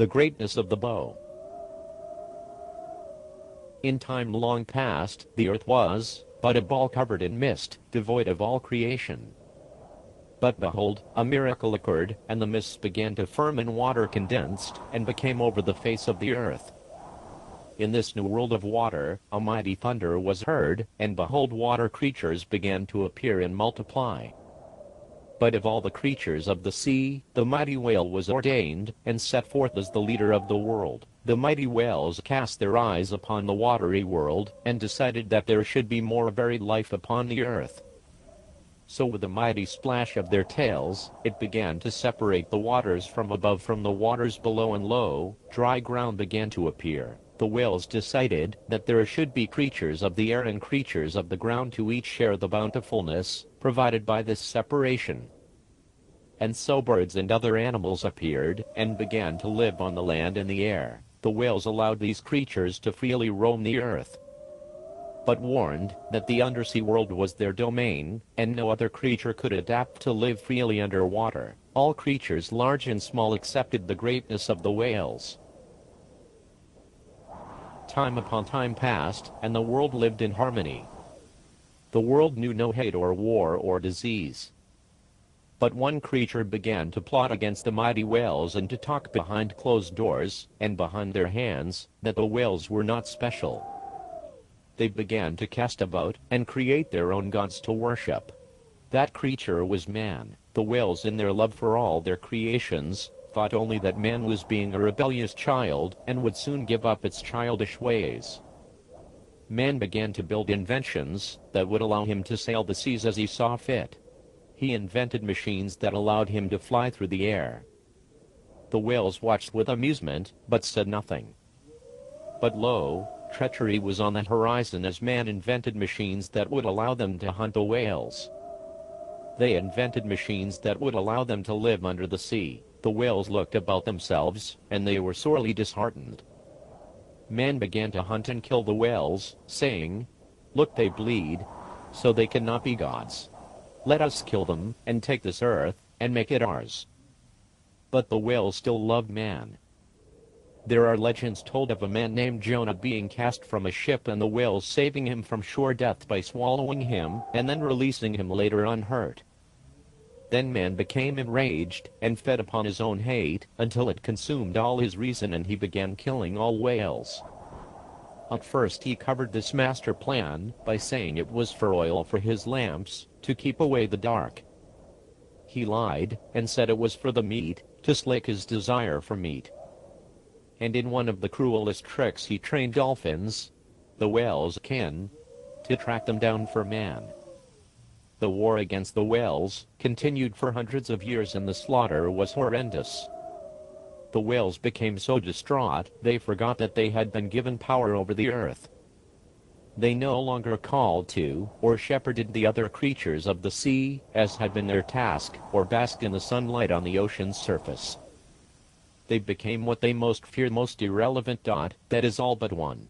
The greatness of the bow. In time long past, the earth was but a ball covered in mist, devoid of all creation. But behold, a miracle occurred, and the mists began to form and water condensed, and became over the face of the earth. In this new world of water, a mighty thunder was heard, and behold, water creatures began to appear and multiply. But of all the creatures of the sea, the mighty whale was ordained, and set forth as the leader of the world. The mighty whales cast their eyes upon the watery world, and decided that there should be more varied life upon the earth. So with a mighty splash of their tails, it began to separate the waters from above from the waters below, and lo, dry ground began to appear. The whales decided that there should be creatures of the air and creatures of the ground to each share the bountifulness provided by this separation. And so birds and other animals appeared, and began to live on the land and the air. The whales allowed these creatures to freely roam the earth, but warned that the undersea world was their domain, and no other creature could adapt to live freely underwater. All creatures large and small accepted the greatness of the whales. Time upon time passed, and the world lived in harmony. The world knew no hate or war or disease. But one creature began to plot against the mighty whales and to talk behind closed doors, and behind their hands, that the whales were not special. They began to cast about, and create their own gods to worship. That creature was man. The whales, in their love for all their creations, thought only that man was being a rebellious child, and would soon give up its childish ways. Man began to build inventions that would allow him to sail the seas as he saw fit. He invented machines that allowed him to fly through the air. The whales watched with amusement, but said nothing. But lo, treachery was on the horizon as man invented machines that would allow them to hunt the whales. They invented machines that would allow them to live under the sea. The whales looked about themselves, and they were sorely disheartened. Man began to hunt and kill the whales, saying, "Look, they bleed, so they cannot be gods. Let us kill them, and take this earth, and make it ours." But the whales still loved man. There are legends told of a man named Jonah being cast from a ship and the whales saving him from sure death by swallowing him, and then releasing him later unhurt. Then man became enraged, and fed upon his own hate, until it consumed all his reason, and he began killing all whales. At first he covered this master plan by saying it was for oil for his lamps, to keep away the dark. He lied, and said it was for the meat, to slake his desire for meat. And in one of the cruelest tricks he trained dolphins, the whales' kin, to track them down for man. The war against the whales continued for hundreds of years, and the slaughter was horrendous. The whales became so distraught, they forgot that they had been given power over the earth. They no longer called to, or shepherded the other creatures of the sea, as had been their task, or basked in the sunlight on the ocean's surface. They became what they most feared, most irrelevant. That is all but one.